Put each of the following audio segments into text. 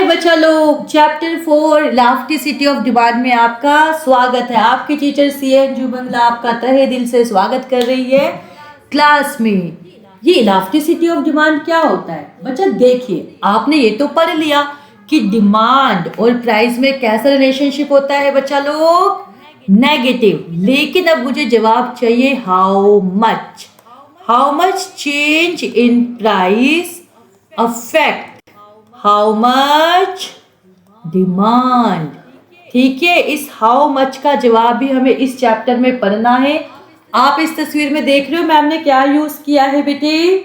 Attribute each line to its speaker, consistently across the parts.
Speaker 1: बच्चा लोग, chapter 4 elasticity of demand में आपका स्वागत है। आपकी टीचर सीएन जुबंगला आपका तहे दिल से स्वागत कर रही है क्लास में। ये इलास्टिसिटी ऑफ डिमांड क्या होता है बच्चा? देखिए, आपने ये तो पढ़ लिया कि डिमांड और प्राइस में कैसा रिलेशनशिप होता है बच्चा लोग, नेगेटिव। लेकिन अब मुझे जवाब चाहिए, how much change in price affect how much demand. ठीक है, इस हाउ मच का जवाब भी हमें इस चैप्टर में पढ़ना है। आप इस तस्वीर में देख रहे हो मैम ने क्या यूज किया है बेटे?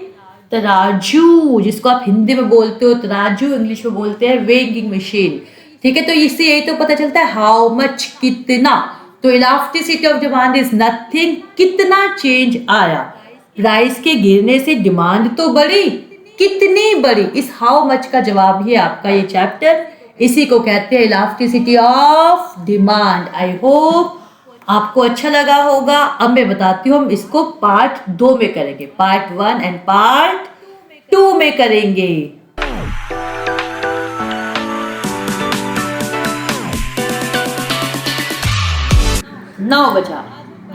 Speaker 1: तराजू, जिसको आप हिंदी में बोलते हो तराजू, इंग्लिश में बोलते हैं वेइंग मशीन। ठीक है, तो इससे यही तो पता चलता है हाउ मच, कितना। तो elasticity of demand is nothing, कितना चेंज आया। प्राइस के गिरने से डिमांड तो बढ़ी, कितनी बड़ी। इस हाउ मच का जवाब ही आपका ये चैप्टर, इसी को कहते हैं elasticity of demand. I hope आपको अच्छा लगा होगा। अब मैं बताती हूँ, हम इसको पार्ट 2 में करेंगे, पार्ट 1 एंड पार्ट 2 में करेंगे। नौ बजा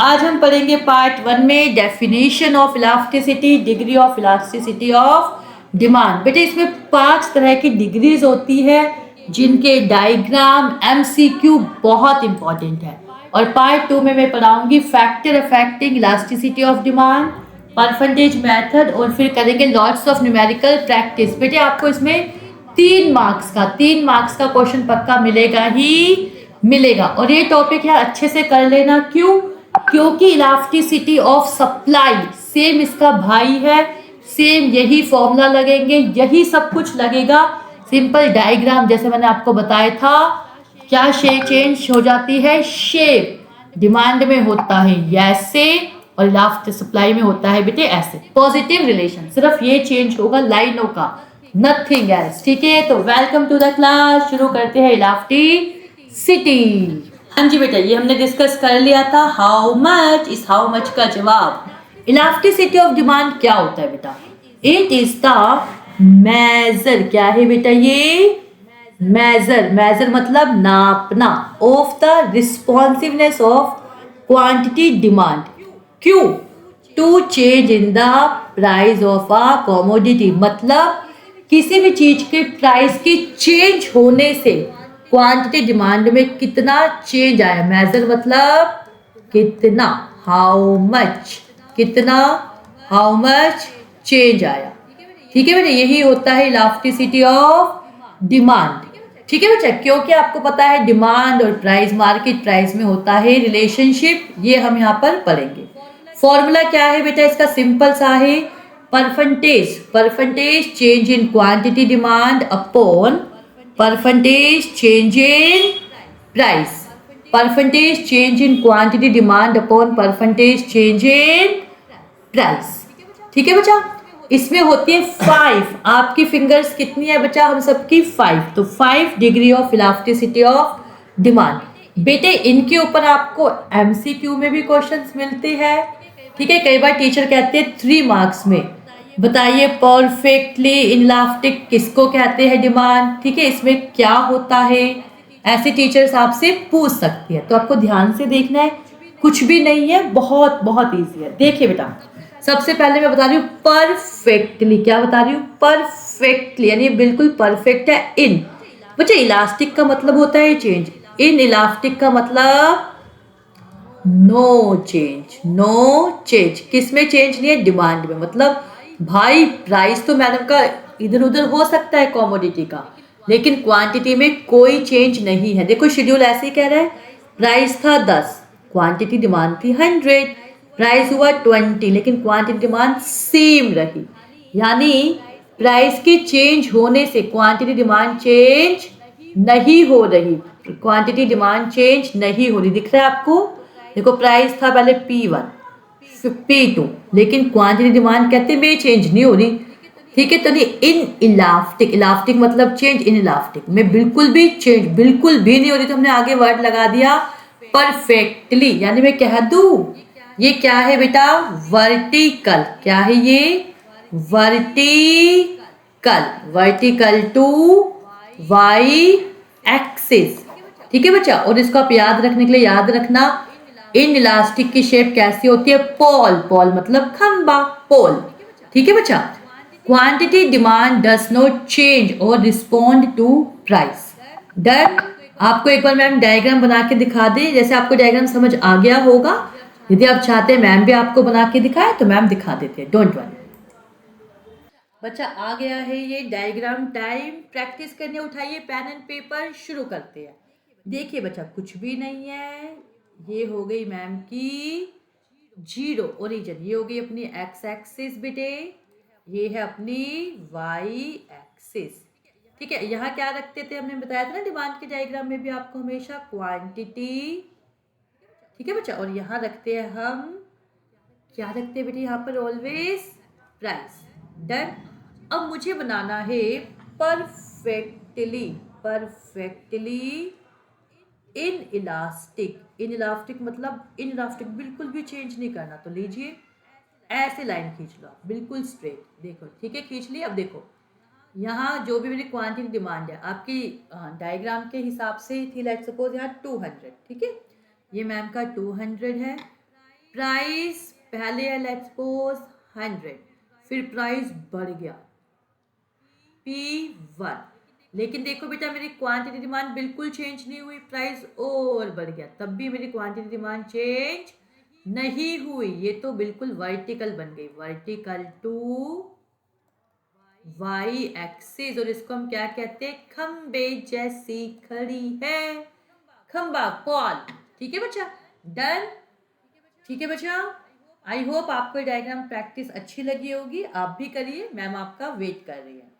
Speaker 1: आज हम पढ़ेंगे पार्ट 1 में definition of elasticity, degree of elasticity of demand. बेटे इसमें 5 तरह की डिग्रीज होती है जिनके डायग्राम एमसीक्यू बहुत इंपॉर्टेंट है। और पार्ट 2 में मैं पढ़ाऊंगी factor affecting elasticity of demand, percentage method, और फिर करेंगे लॉट्स ऑफ न्यूमेरिकल प्रैक्टिस। बेटे आपको इसमें 3 मार्क्स का क्वेश्चन पक्का मिलेगा ही मिलेगा। और ये टॉपिक है अच्छे से कर लेना। क्यों? क्योंकि इलास्टिसिटी ऑफ सप्लाई सेम इसका भाई है, सेम यही फॉर्मूला लगेंगे, यही सब कुछ लगेगा। सिंपल डायग्राम जैसे मैंने आपको बताया था, क्या शेप चेंज हो जाती है, शेप डिमांड में होता है ऐसे और इलास्टिक सप्लाई में होता है बेटे ऐसे। पॉजिटिव रिलेशन, सिर्फ ये चेंज होगा लाइनों का, नथिंग एल्स। ठीक है, तो वेलकम टू द क्लास। शुरू करते हैं इलास्टिसिटी। हाँ जी बेटा, ये हमने डिस्कस कर लिया था हाउ मच। इस हाउ मच का जवाब, इलास्टिसिटी ऑफ डिमांड क्या होता है बेटा? इट इज द मेजर, क्या है बेटा ये? मेजर मतलब नापना, of the responsiveness of quantity demand. क्यों? To change in the price of a commodity, मतलब किसी भी चीज के प्राइस की चेंज होने से क्वांटिटी डिमांड में कितना चेंज आया। मेजर मतलब कितना, हाउ मच, कितना, हाउ मच चेंज आया। ठीक है बेटा, यही होता है इलास्टिसिटी ऑफ डिमांड। ठीक है बेटा, क्योंकि आपको पता है डिमांड और प्राइस, मार्केट प्राइस में होता है रिलेशनशिप, ये हम यहाँ पर पढ़ेंगे। फॉर्मूला क्या है बेटा इसका? सिंपल सा है, percentage change in quantity demand upon percentage change in price, percentage change in quantity demand upon percentage change in price. ठीक है बच्चा, इसमें होती है 5। आपकी फिंगर्स कितनी है बच्चा? हम सबकी 5। तो 5 degree of elasticity of demand. बेटे इनके ऊपर आपको एमसीक्यू में भी क्वेश्चंस मिलते हैं। ठीक है, कई बार टीचर कहते हैं 3 मार्क्स में बताइए परफेक्टली इनलास्टिक किसको कहते हैं डिमांड। ठीक है, इसमें क्या होता है, ऐसे टीचर्स आपसे पूछ सकती है। तो आपको ध्यान से देखना है, कुछ भी नहीं है, बहुत बहुत ईजी है। देखिए बेटा, सबसे पहले मैं बता रही हूँ परफेक्टली। क्या बता रही हूँ? परफेक्टली, यानी बिल्कुल परफेक्ट है। इन बच्चा इलास्टिक का मतलब होता है चेंज, इन इलास्टिक का मतलब नो चेंज। किसमें चेंज नहीं है? डिमांड में। मतलब भाई प्राइस तो मैडम का इधर उधर हो सकता है कमोडिटी का, लेकिन क्वांटिटी में कोई चेंज नहीं है। देखो शेड्यूल ऐसे ही कह रहा है, प्राइस था 10, क्वांटिटी डिमांड थी 100, प्राइस हुआ 20, लेकिन क्वांटिटी डिमांड सेम रही। यानी प्राइस के चेंज होने से क्वांटिटी डिमांड चेंज नहीं हो रही, क्वांटिटी डिमांड चेंज नहीं हो रही। दिख रहा है आपको? देखो प्राइस था पहले P1 P2, लेकिन क्वांटिटी डिमांड कहते में चेंज नहीं हो रही। ठीक है, तो नहीं इन इलास्टिक मतलब चेंज, इन इलास्टिक में बिल्कुल भी चेंज बिल्कुल भी नहीं हो रही। तो हमने आगे वर्ड लगा दिया परफेक्टली, यानी मैं कह दूं ये क्या है बेटा? वर्टिकल। क्या है ये? वर्टिकल टू वाई एक्सिस, ठीक है बच्चा। और इसको आप याद रखने के लिए याद रखना, इन इलास्टिक की शेप कैसी होती है, पोल, पोल मतलब खंबा, पोल, ठीक है बच्चा। Quantity demand does not change और रिस्पॉन्ड टू प्राइस। डन। आपको एक बार मैम डायग्राम बना के दिखा दे, जैसे आपको डायग्राम समझ आ गया होगा। यदि आप चाहते हैं मैम भी आपको बना के दिखाए तो मैम दिखा देते हैं, डोंट वरी। बच्चा आ गया है ये डायग्राम टाइम, प्रैक्टिस करने उठाइए पेन एंड पेपर, शुरू करते हैं। देखिए बच्चा कुछ भी नहीं है, ये हो गई मैम की जीरो ओरिजिन, ये हो गई अपनी एक्स एक्सिस बेटे, ये है अपनी वाई एक्सिस, ठीक है। यहाँ क्या रखते थे, हमने बताया था ना डिमांड के डायग्राम में भी आपको हमेशा क्वांटिटी, ठीक है बच्चा। और यहाँ रखते हैं हम, क्या रखते हैं बेटे यहाँ पर, ऑलवेज प्राइस। डन। अब मुझे बनाना है perfectly, perfectly in elastic, in elastic मतलब इन इलास्टिक बिल्कुल भी चेंज नहीं करना। तो लीजिए ऐसे लाइन खींच लो बिल्कुल स्ट्रेट, देखो ठीक है खींच ली। अब देखो यहाँ जो भी मेरी क्वांटिटी डिमांड है आपकी डायग्राम के हिसाब से थी, लेट्स सपोज यहाँ 200, ठीक है, ये मैम का 200 है। प्राइस पहले है लेट्स सपोज 100, फिर प्राइस बढ़ गया P1, लेकिन देखो बेटा मेरी क्वांटिटी डिमांड बिल्कुल चेंज नहीं हुई, प्राइस और बढ़ गया, तब भी मेरी क्वांटिटी डिमांड चेंज नहीं हुई। ये तो बिल्कुल वर्टिकल बन गई, वर्टिकल टू वाई एक्सिस। और इसको हम क्या कहते हैं, खंबे जैसी खड़ी है, खंबा, पॉल, ठीक है बच्चा। डन, ठीक है बच्चा। आई होप आपको डायग्राम प्रैक्टिस अच्छी लगी होगी, आप भी करिए, मैम आपका वेट कर रही है।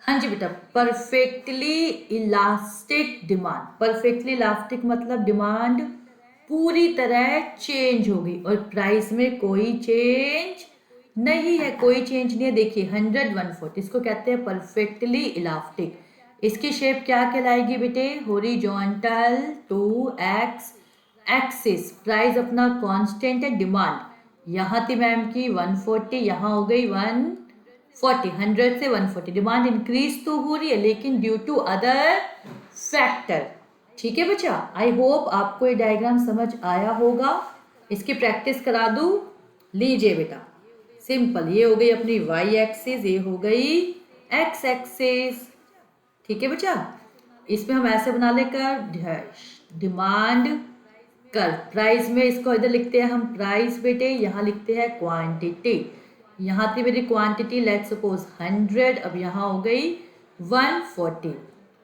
Speaker 1: हाँ जी बेटा, perfectly elastic demand, perfectly elastic मतलब डिमांड पूरी तरह चेंज होगी और प्राइस में कोई चेंज नहीं है, कोई चेंज नहीं है। देखिए 100 140 इसको कहते हैं परफेक्टली इलास्टिक। इसकी शेप क्या कहलाएगी बेटे, horizontal to X axis, price अपना कांस्टेंट है, डिमांड यहाँ थी मैम की 140, यहाँ हो गई 140, 100 से 140, डिमांड इंक्रीज तो हो रही है लेकिन ड्यू टू अदर फैक्टर, ठीक है बच्चा। आई होप आपको ये डायग्राम समझ आया होगा, इसकी प्रैक्टिस करा दूं। लीजिए बेटा सिंपल, ये हो गई अपनी वाई एक्सिस, ये हो गई एक्स एक्सिस, ठीक है बच्चा। इसमें हम ऐसे बना लेकर डिमांड कर, प्राइस में इसको इधर लिखते हैं हम प्राइस बेटे, यहाँ लिखते हैं क्वांटिटी, यहाँ थी मेरी क्वांटिटी लेट्स सपोज 100, अब यहाँ हो गई 140,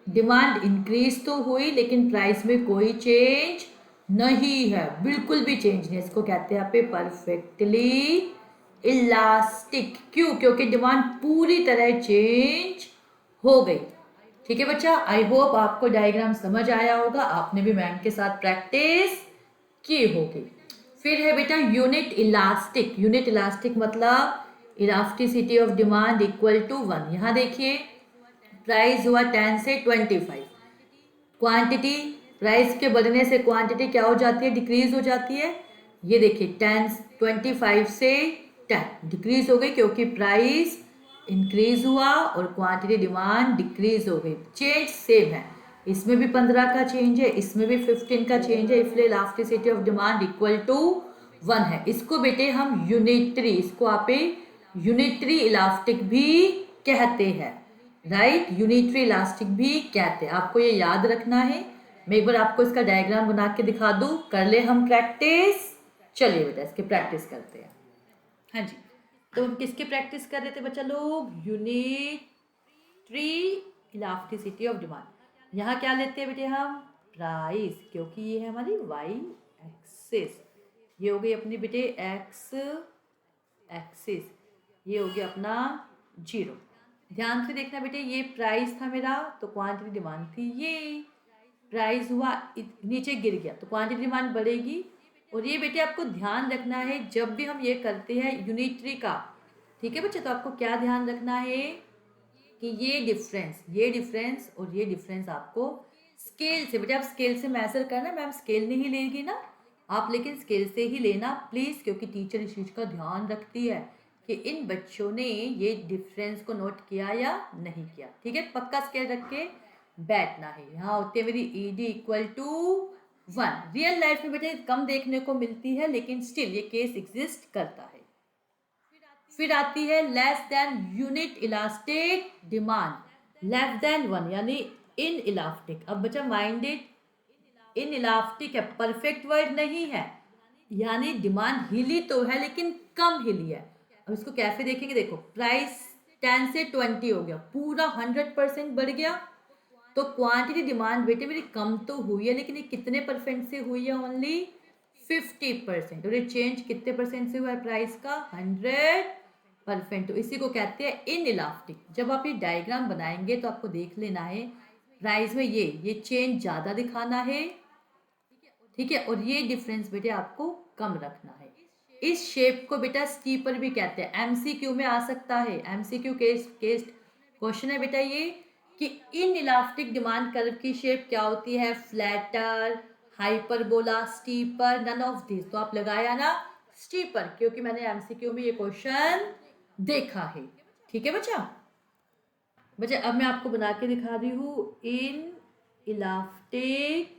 Speaker 1: डिमांड इंक्रीज तो हुई लेकिन प्राइस में कोई चेंज नहीं है, बिल्कुल भी चेंज नहीं, इसको कहते हैं आप परफेक्टली इलास्टिक। क्यों, क्योंकि डिमांड पूरी तरह चेंज हो गई, ठीक है बच्चा। आई होप आपको डायग्राम समझ आया होगा, आपने भी मैम के साथ प्रैक्टिस की होगी। फिर है बेटा यूनिट इलास्टिक, यूनिट इलास्टिक मतलब elasticity of demand equal to 1। यहाँ देखिए प्राइस हुआ 10 से 25, क्वांटिटी प्राइस के बढ़ने से क्वांटिटी क्या हो जाती है, डिक्रीज हो जाती है। ये देखिए 25 से 10 डिक्रीज हो गई क्योंकि प्राइस इंक्रीज हुआ और क्वांटिटी डिमांड डिक्रीज हो गई, चेंज सेम है, इसमें भी 15 का चेंज है, इसमें भी 15 का चेंज है, इसलिए elasticity of demand equal to 1 है। इसको बेटे हम यूनिटरी, इसको आप यूनिटरी इलास्टिक भी कहते हैं, राइट, यूनिटरी इलास्टिक भी कहते हैं, आपको ये याद रखना है। मैं एक बार आपको इसका डायग्राम बना के दिखा दूं, कर ले हम प्रैक्टिस। चलिए बेटा इसकी प्रैक्टिस करते हैं। हाँ जी, तो हम किसकी प्रैक्टिस कर रहे थे बच्चा लोग, यूनिटरी इलास्टिसिटी ऑफ डिमांड। यहाँ क्या लेते हैं बेटे हम, प्राइस, क्योंकि ये है हमारी वाई एक्सिस, ये हो गई अपनी बेटे एक्स एक्सिस, ये हो गया अपना 0। ध्यान से देखना बेटे, ये प्राइस था मेरा तो क्वांटिटी डिमांड थी, ये प्राइस हुआ नीचे गिर गया तो क्वांटिटी डिमांड बढ़ेगी। और ये बेटे आपको ध्यान रखना है जब भी हम ये करते हैं यूनिटरी का, ठीक है बच्चे, तो आपको क्या ध्यान रखना है कि ये डिफरेंस और ये डिफरेंस आपको स्केल से, बेटे आप स्केल से मेजर करना, मैम स्केल नहीं लेगी ना आप, लेकिन स्केल से ही लेना प्लीज, क्योंकि टीचर इस चीज का ध्यान रखती है कि इन बच्चों ने ये डिफरेंस को नोट किया या नहीं किया। ठीक है, पक्का स्केल रख के बैठना है। यहाँ होती है मेरी ED equal to 1। Real life में बेटे कम देखने को मिलती है, लेकिन स्टिल ये केस एग्जिस्ट करता है। फिर आती है less than unit elastic demand, less than 1 यानी इन इलास्टिक। अब बच्चा माइंडेड, इन इलास्टिक है, परफेक्ट वर्ड नहीं है, यानी डिमांड हिली तो है लेकिन कम हिली है। अब इसको कैसे देखेंगे, देखो प्राइस 10 से 20 हो गया, पूरा 100% बढ़ गया, तो क्वांटिटी डिमांड बेटे मेरी कम तो हुई है, लेकिन ये कितने परसेंट से हुई है, ओनली 50%। और ये चेंज कितने परसेंट से हुआ है प्राइस का, 100%। तो इसी को कहते हैं इन इलास्टिक। जब आप ये डायग्राम बनाएंगे तो आपको देख लेना है प्राइस में ये चेंज ज्यादा दिखाना है, ठीक है, और ये डिफरेंस बेटे आपको कम रखना है। इस शेप को बेटा स्टीपर भी कहते हैं, एमसीक्यू में आ सकता है, एमसीक्यू केस क्वेश्चन है बेटा ये कि इन इलास्टिक डिमांड कर्व की शेप क्या होती है, flatter, hyperbola, steeper, none of this. तो आप लगाया ना स्टीपर, क्योंकि मैंने एमसीक्यू में ये क्वेश्चन देखा है। ठीक है बच्चा। अब मैं आपको बना के दिखा रही हूँ इन इलास्टिक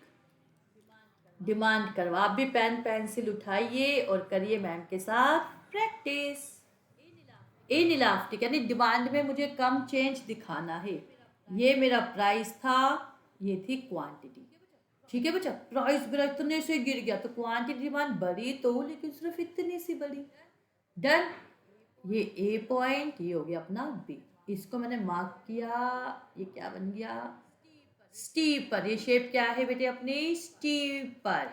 Speaker 1: डिमांड कर्व। आप भी पेन पेंसिल उठाइए और करिए मैम के साथ प्रैक्टिस। इन इलास्टिक यानी डिमांड में मुझे कम चेंज दिखाना है। ये मेरा प्राइस था, ये थी क्वांटिटी। ठीक है बच्चा, प्राइस मेरा इतने से गिर गया तो क्वांटिटी डिमांड बढ़ी तो, लेकिन सिर्फ इतनी सी बढ़ी। डन। ये ए पॉइंट, ये हो गया अपना बी, इसको मैंने मार्क किया, ये क्या बन गया, स्टीपर। ये शेप क्या है बेटे अपनी, स्टीपर।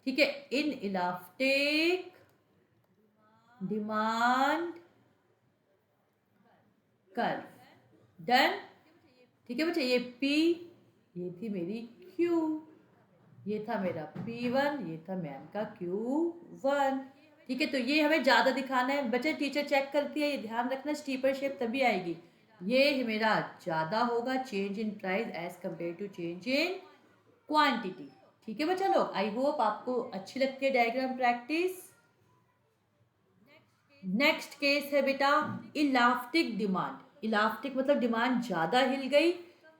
Speaker 1: ठीक है, in elastic demand curve. Done. ठीक है बच्चे, ये P, ये थी मेरी Q, ये था मेरा P1, ये था मैम का Q1। ठीक है, तो ये हमें ज्यादा दिखाना है बच्चे, टीचर चेक करती है, ये ध्यान रखना, स्टीपर शेप तभी आएगी। ये मेरा ज्यादा होगा change in price as compare to change in quantity. ठीक है बच्चा लोग, आई होप आपको अच्छी लगती है डायग्राम प्रैक्टिस। नेक्स्ट केस है बेटा इलास्टिक डिमांड। इलास्टिक मतलब डिमांड ज्यादा हिल गई,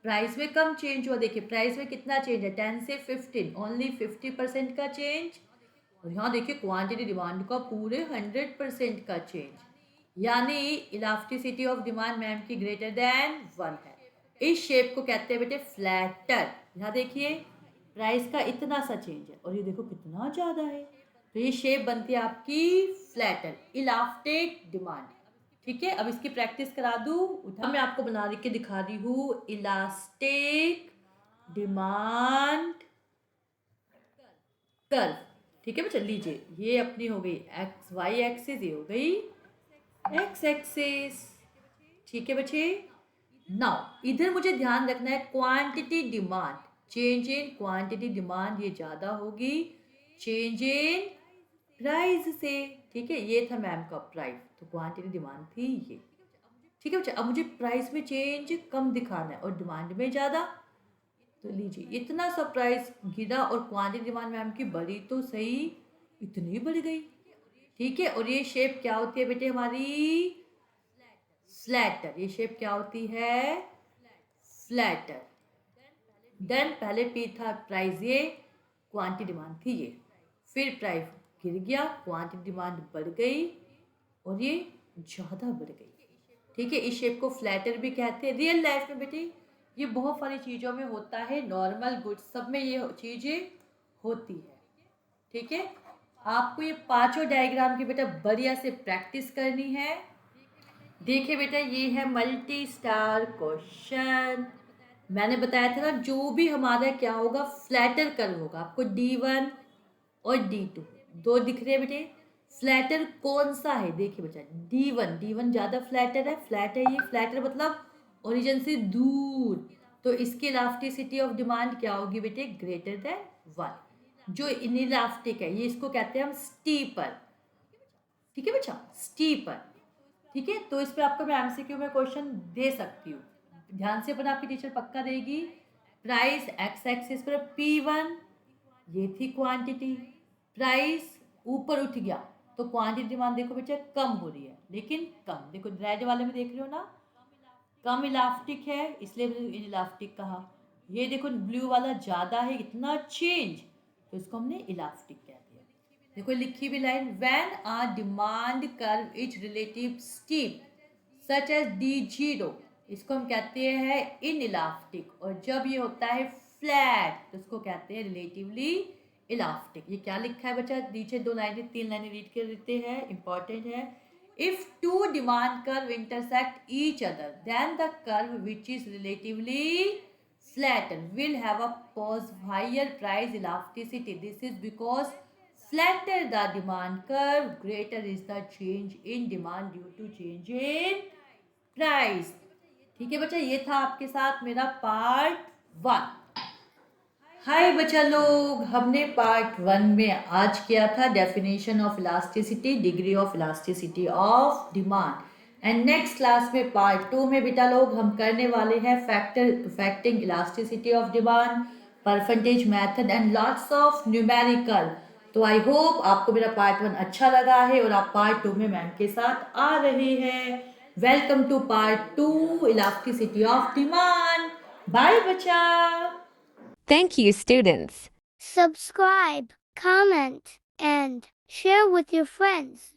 Speaker 1: प्राइस में कम चेंज हुआ। देखिए प्राइस में कितना चेंज है, 10 से 15, ओनली 50% का चेंज। और यहाँ देखिए क्वांटिटी डिमांड का पूरे 100% का चेंज, यानी इलास्टिसिटी ऑफ डिमांड मैम की ग्रेटर देन 1 है। इस शेप को कहते हैं बेटे फ्लैटर। यहाँ देखिए प्राइस का इतना सा चेंज है और ये देखो कितना ज्यादा है, तो ये शेप बनती है आपकी फ्लैटर, इलास्टिक डिमांड। ठीक है, अब इसकी प्रैक्टिस करा दूं। मैं आपको बना के दिखा रही हूँ इलास्टिक डिमांड कर्व। ठीक है बच्चा, लीजिए ये अपनी हो गई एक्स वाई एक्सिस, ये हो गई एक्स एक्सिस। ठीक है बच्चे, नाउ इधर मुझे ध्यान रखना है quantity demand, change in quantity demand ये ज्यादा होगी चेंज इन प्राइस से। ठीक है, ये था मैम का प्राइस, तो क्वांटिटी डिमांड थी ये। ठीक है बच्चा, अब मुझे प्राइस में चेंज कम दिखाना है और डिमांड में ज्यादा, तो लीजिए इतना सा प्राइस गिरा और क्वांटिटी डिमांड मैम की बढ़ी तो सही, इतनी बढ़ गई। ठीक है, और ये शेप क्या होती है बेटे हमारी, फ्लैटर। ये शेप क्या होती है, फ्लैटर। देन पहले पी था प्राइस, ये क्वांटिटी डिमांड थी ये, फिर प्राइस गिर गया, क्वांटिटी डिमांड बढ़ गई और ये ज्यादा बढ़ गई। ठीक है, इस शेप को फ्लैटर भी कहते हैं। रियल लाइफ में बेटे ये बहुत सारी चीजों में होता है, नॉर्मल गुड्स सब में ये चीजें होती है। ठीक है, आपको ये पांचों डायग्राम की बेटा बढ़िया से प्रैक्टिस करनी है। देखिए बेटा ये है मल्टी स्टार क्वेश्चन। मैंने बताया था ना जो भी हमारा क्या होगा, फ्लैटर कर्व होगा। आपको D1 और D2 दो दिख रहे हैं बेटे, फ्लैटर कौन सा है, देखिए बच्चा D1 ज्यादा फ्लैटर है, फ्लैट है ये, फ्लैटर मतलब ओरिजिन से दूर, तो इसकी इलास्टिसिटी ऑफ डिमांड क्या होगी बेटे, ग्रेटर देन 1। जो इनइलास्टिक है ये इसको कहते हैं हम स्टीपर। ठीक है बच्चा, स्टीपर। ठीक है, तो इस पे आपको मैं एमसीक्यू में क्वेश्चन दे सकती हूँ, ध्यान से अपना आपकी टीचर पक्का देगी। प्राइस एक्स एक्सिस पर P1 ये थी क्वांटिटी, प्राइस ऊपर उठ गया तो क्वांटिटी डिमांड देखो बेटा कम हो रही है, लेकिन कम। देखो रेड वाले में देख रहे हो ना, कम इलास्टिक है इसलिए मैंने इलास्टिक कहा। ये देखो ब्लू वाला ज़्यादा है, इतना चेंज, तो इसको हमने इलास्टिक कह दिया। देखो लिखी भी line, when a demand curve is relative steep such as D0, इसको हम कहते हैं इन इलास्टिक। और जब ये होता है फ्लैट तो इसको कहते हैं रिलेटिवली इलास्टिक। ये क्या लिखा है बच्चा, नीचे 2 लाइनें 3 लाइनें रीड कर देते हैं, इंपॉर्टेंट है। If two demand curve intersect each other than the curve which is relatively flatter will have a higher price elasticity. This is because flatter the demand curve, greater is the change in demand due to change in price. ठीक है बच्चा, ये था आपके साथ मेरा part 1। हाय बच्चा लोग, हमने पार्ट 1 में आज किया था definition of elasticity, degree of elasticity of demand. And next class में पार्ट 2 में बेटा लोग हम करने वाले हैं factor affecting elasticity of demand, percentage method and lots of numerical. तो आई होप आपको मेरा पार्ट 1 अच्छा लगा है और आप पार्ट 2 में मैम के साथ आ रहे हैं। Welcome to part 2 elasticity of demand. Bye बच्चा।
Speaker 2: Thank you, students.
Speaker 3: Subscribe, comment, and share with your friends.